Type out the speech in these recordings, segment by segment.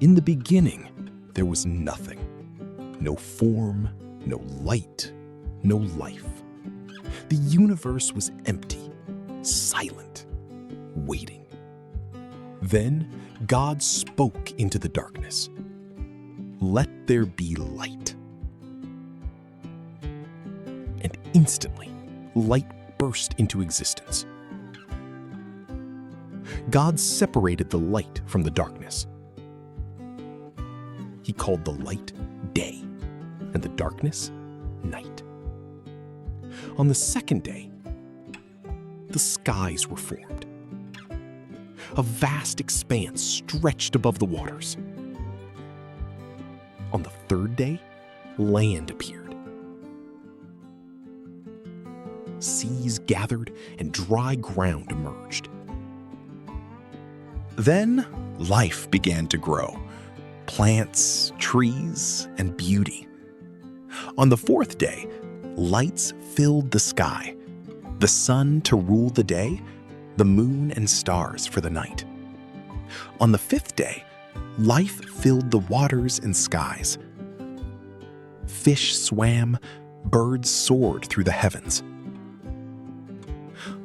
In the beginning, there was nothing. No form, no light, no life. The universe was empty, silent, waiting. Then God spoke into the darkness. "Let there be light." And instantly, light burst into existence. God separated the light from the darkness. He called the light day, and the darkness night. On the second day, the skies were formed. A vast expanse stretched above the waters. On the third day, land appeared. Seas gathered and dry ground emerged. Then life began to grow. Plants, trees, and beauty. On the fourth day, lights filled the sky, the sun to rule the day, the moon and stars for the night. On the fifth day, life filled the waters and skies. Fish swam, birds soared through the heavens.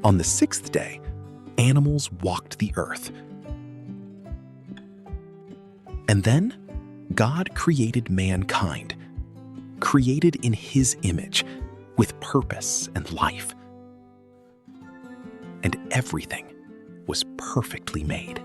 On the sixth day, animals walked the earth. And then, God created mankind, created in His image, with purpose and life. And everything was perfectly made.